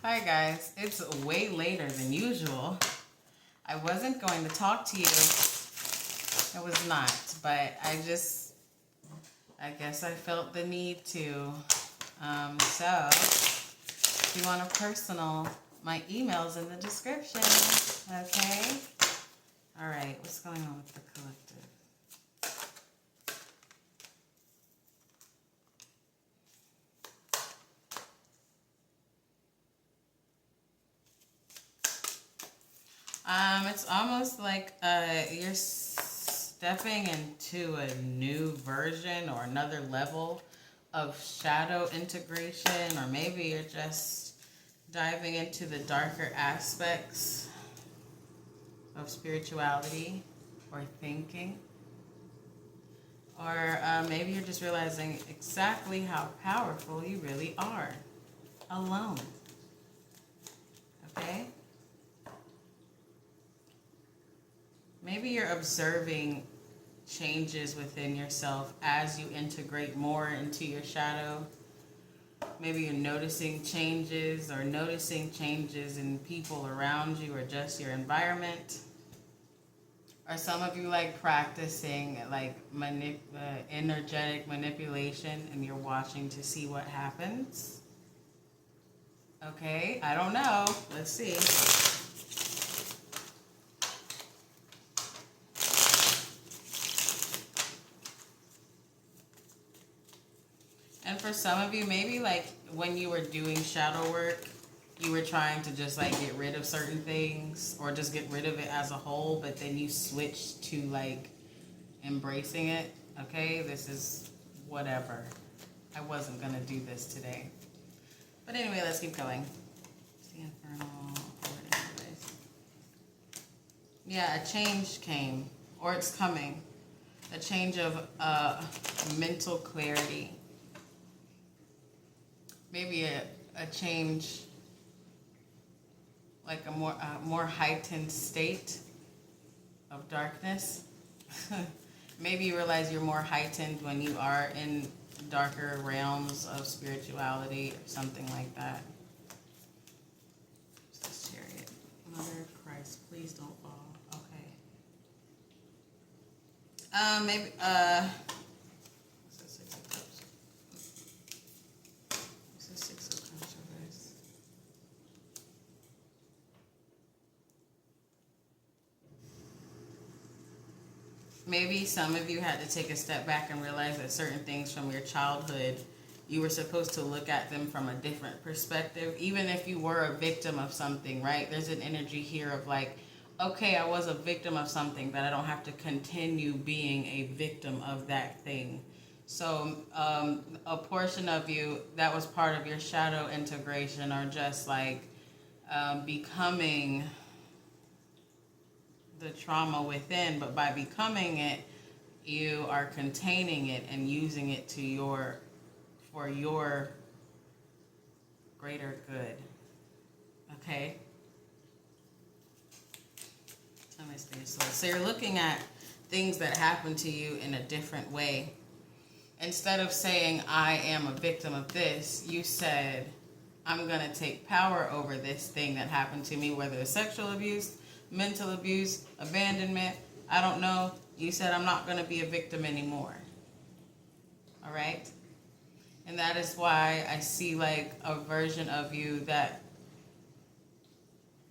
Hi guys, it's way later than usual. I wasn't going to talk to you. I was not, but I guess I felt the need to. So, if you want a personal, my email's in the description. Okay? Alright, what's going on with the collective? It's almost like you're stepping into a new version or another level of shadow integration, or maybe you're just diving into the darker aspects of spirituality or thinking. Or maybe you're just realizing exactly how powerful you really are alone. Okay? Maybe you're observing changes within yourself as you integrate more into your shadow. Maybe you're noticing changes in people around you or just your environment. Or some of you like practicing like energetic manipulation and you're watching to see what happens. Okay, I don't know. Let's see. And for some of you, maybe like when you were doing shadow work, you were trying to just like get rid of certain things or just get rid of it as a whole, but then you switched to like embracing it. Okay, this is whatever. I wasn't going to do this today. But anyway, let's keep going. The Infernal. Yeah, a change came, or it's coming. A change of mental clarity. Maybe a change, like a more heightened state of darkness. Maybe you realize you're more heightened when you are in darker realms of spirituality or something like that. This Chariot. Mother of Christ, please don't fall. Okay. Maybe, maybe some of you had to take a step back and realize that certain things from your childhood, you were supposed to look at them from a different perspective. Even if you were a victim of something, right? There's an energy here of like, okay, I was a victim of something, but I don't have to continue being a victim of that thing. So a portion of you, that was part of your shadow integration, or just like becoming the trauma within, but by becoming it, you are containing it and using it to for your greater good. Okay? So you're looking at things that happen to you in a different way. Instead of saying, I am a victim of this, you said, I'm going to take power over this thing that happened to me, whether it's sexual abuse, mental abuse, abandonment, I don't know. You said, I'm not going to be a victim anymore. All right? And that is why I see like a version of you that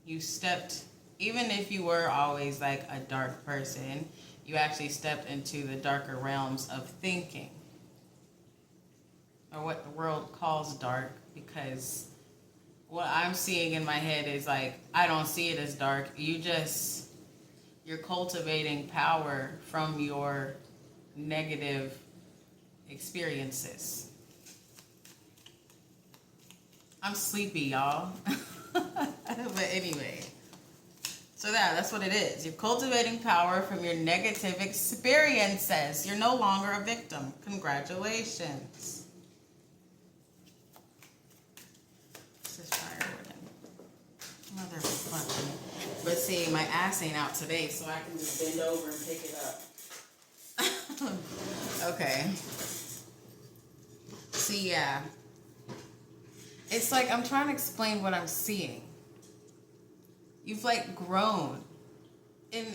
you stepped, even if you were always like a dark person, you actually stepped into the darker realms of thinking, or what the world calls dark, because what I'm seeing in my head is like, I don't see it as dark. You're cultivating power from your negative experiences. I'm sleepy, y'all. But anyway, so that's what it is. You're cultivating power from your negative experiences. You're no longer a victim. Congratulations. Motherfucking. But see, my ass ain't out today, so I can just bend over and pick it up. Okay. See, yeah. It's like I'm trying to explain what I'm seeing. You've like grown. In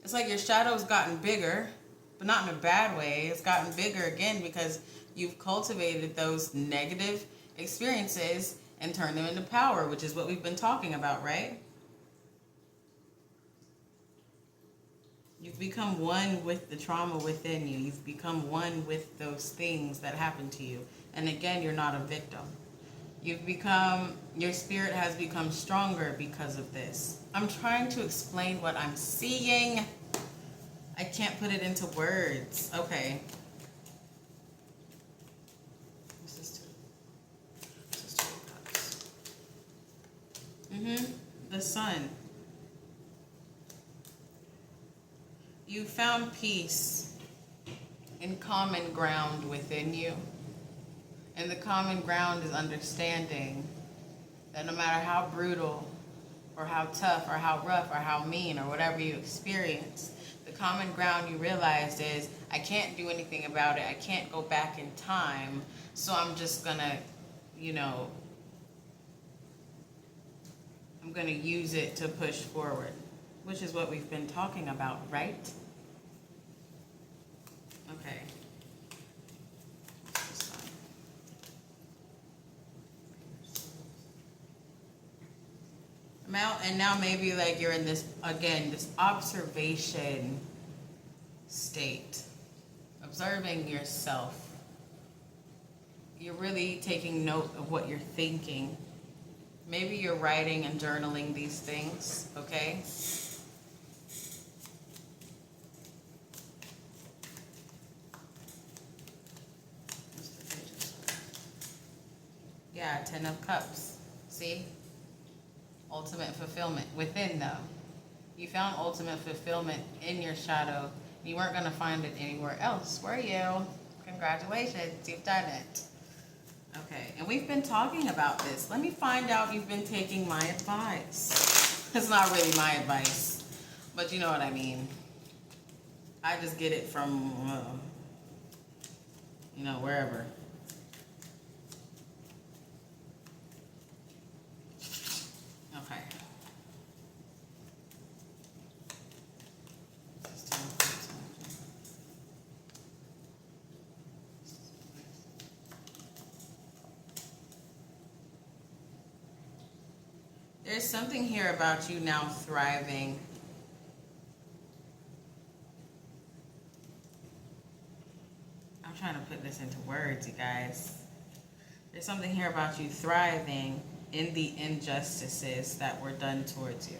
it's like your shadow's gotten bigger, but not in a bad way. It's gotten bigger again because you've cultivated those negative experiences and turned them into power, which is what we've been talking about, right? You've become one with the trauma within you. You've become one with those things that happened to you. And again, you're not a victim. Your spirit has become stronger because of this. I'm trying to explain what I'm seeing. I can't put it into words. Okay. This is two of cups. The sun. You found peace in common ground within you. And the common ground is understanding that no matter how brutal or how tough or how rough or how mean or whatever you experience, the common ground you realized is, I can't do anything about it. I can't go back in time. So I'm just gonna, I'm gonna use it to push forward, which is what we've been talking about, right? Okay. And now maybe like you're in this, again, this observation state. Observing yourself. You're really taking note of what you're thinking. Maybe you're writing and journaling these things, okay? Yeah, 10 of Cups. See? Ultimate fulfillment within them. You found ultimate fulfillment in your shadow. You weren't going to find it anywhere else, were you? Congratulations, you've done it. Okay, and we've been talking about this. Let me find out you've been taking my advice. It's not really my advice, but you know what I mean. I just get it from, wherever. Okay. There's something here about you now thriving. I'm trying to put this into words, you guys. There's something here about you thriving in the injustices that were done towards you.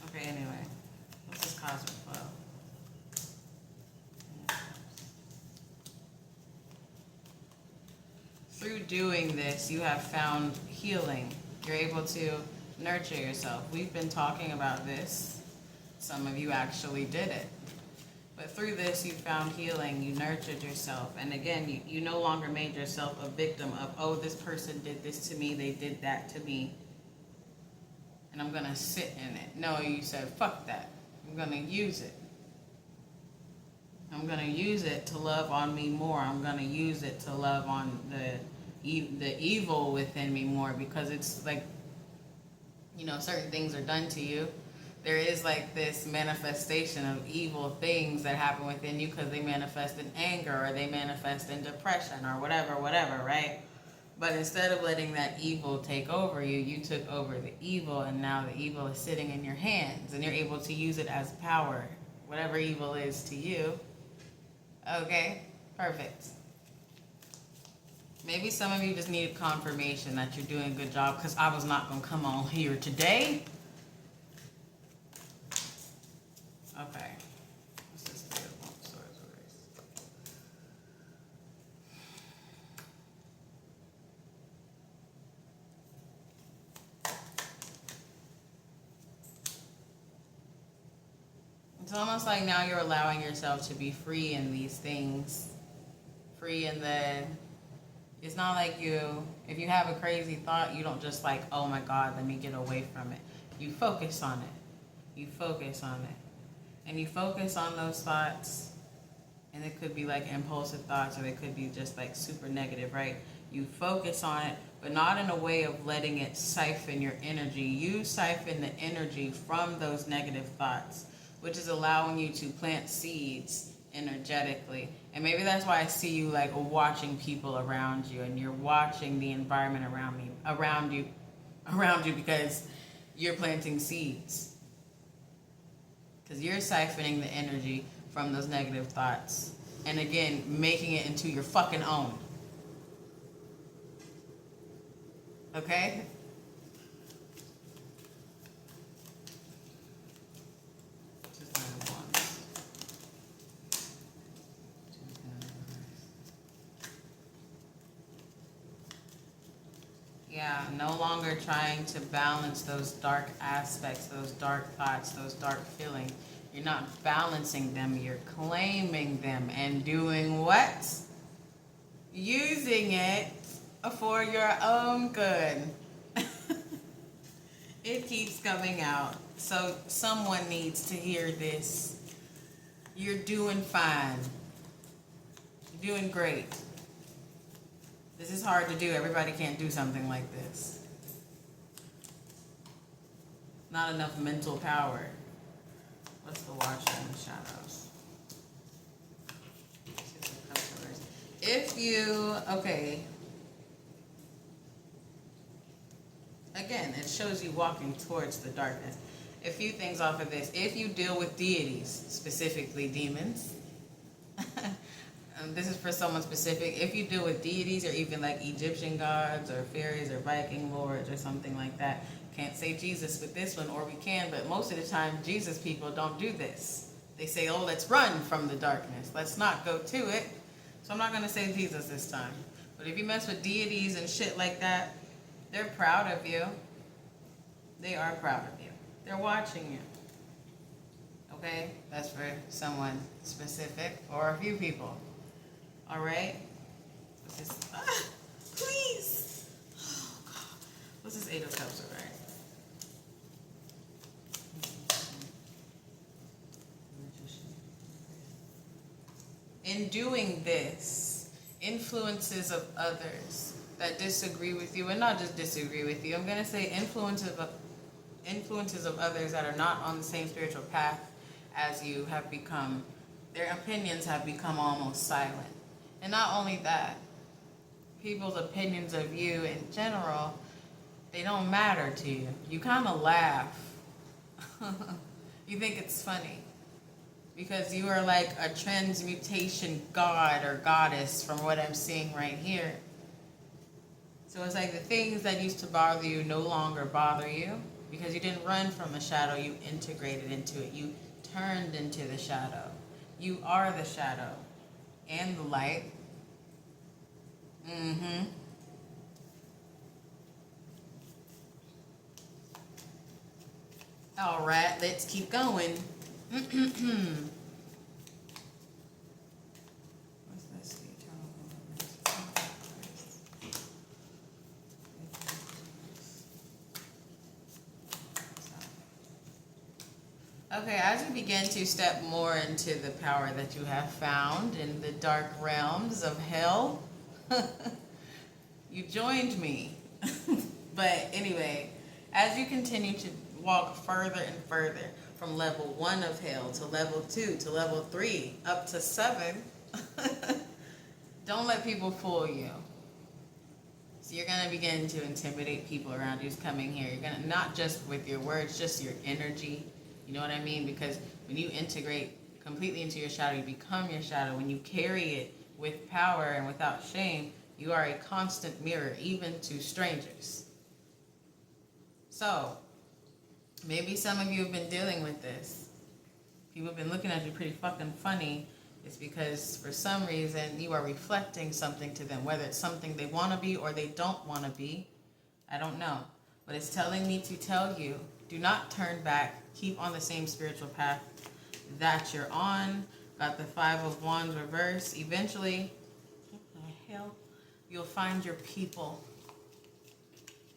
Okay, anyway. What's this cosmic flow? Through doing this, you have found healing. You're able to nurture yourself. We've been talking about this. Some of you actually did it. But through this, you found healing. You nurtured yourself. And again, you no longer made yourself a victim of, oh, this person did this to me. They did that to me. And I'm going to sit in it. No, you said, fuck that. I'm going to use it. I'm going to use it to love on me more. I'm going to use it to love on the evil within me more, because it's like, certain things are done to you. There is like this manifestation of evil things that happen within you because they manifest in anger or they manifest in depression or whatever, right? But instead of letting that evil take over you, you took over the evil, and now the evil is sitting in your hands and you're able to use it as power, whatever evil is to you. Okay, perfect. Maybe some of you just needed confirmation that you're doing a good job, because I was not going to come on here today. Okay. What's this? It's almost like now you're allowing yourself to be free in these things. Free in the... It's not like if you have a crazy thought, you don't just like, oh my God, let me get away from it. You focus on it. You focus on it. and you focus on those thoughts, and it could be like impulsive thoughts, or they could be just like super negative, right? You focus on it, but not in a way of letting it siphon your energy. You siphon the energy from those negative thoughts, which is allowing you to plant seeds energetically. And maybe that's why I see you like watching people around you, and you're watching the environment around you because you're planting seeds. Because you're siphoning the energy from those negative thoughts, and again, making it into your fucking own. Okay? Yeah, no longer trying to balance those dark aspects, those dark thoughts, those dark feelings. You're not balancing them, you're claiming them and doing what? Using it for your own good. It keeps coming out. So someone needs to hear this. You're doing fine. You're doing great. This is hard to do. Everybody can't do something like this. Not enough mental power. What's the Watcher in the shadows? If you, okay. Again, it shows you walking towards the darkness. A few things off of this. If you deal with deities, specifically demons, this is for someone specific. If you deal with deities, or even like Egyptian gods or fairies or Viking lords or something like that, can't say Jesus with this one, or we can, but most of the time Jesus people don't do this. They say, oh, let's run from the darkness. Let's not go to it. So I'm not going to say Jesus this time. But if you mess with deities and shit like that, they're proud of you. They are proud of you. They're watching you. Okay? That's for someone specific, or a few people. All right? What's this? Please! Oh, God. What's this Eight of Cups, all right? In doing this, influences of others that disagree with you, and not just disagree with you, I'm going to say influences of others that are not on the same spiritual path as you have become, their opinions have become almost silent. And not only that, people's opinions of you in general, they don't matter to you. You kind of laugh. You think it's funny. Because you are like a transmutation god or goddess from what I'm seeing right here. So it's like the things that used to bother you no longer bother you, because you didn't run from the shadow, you integrated into it. You turned into the shadow. You are the shadow and the light. All right, let's keep going. What's this? Okay, as you begin to step more into the power that you have found in the dark realms of hell, you joined me. But anyway, as you continue to walk further and further from level 1 of hell to level 2 to level 3 up to 7, don't let people fool you. So you're going to begin to intimidate people around you who's coming here. You're going to, not just with your words, just your energy. You know what I mean? Because when you integrate completely into your shadow, you become your shadow. When you carry it with power and without shame, you are a constant mirror, even to strangers. So, maybe some of you have been dealing with this. People have been looking at you pretty fucking funny. It's because for some reason you are reflecting something to them, whether it's something they want to be or they don't want to be. I don't know. But it's telling me to tell you, do not turn back. Keep on the same spiritual path that you're on. Got the 5 of Wands reverse. Eventually, what the hell? You'll find your people.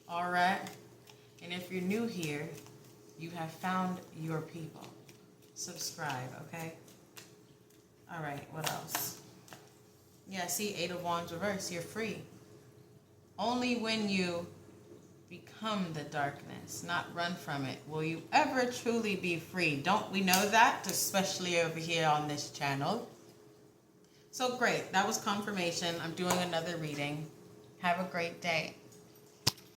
All right? And if you're new here, you have found your people. subscribe, okay? All right, what else? Yeah, see, Eight of Wands reverse, you're free. Only when you become the darkness, not run from it, will you ever truly be free. Don't we know that, especially over here on this channel? So great, that was confirmation. I'm doing another reading. Have a great day.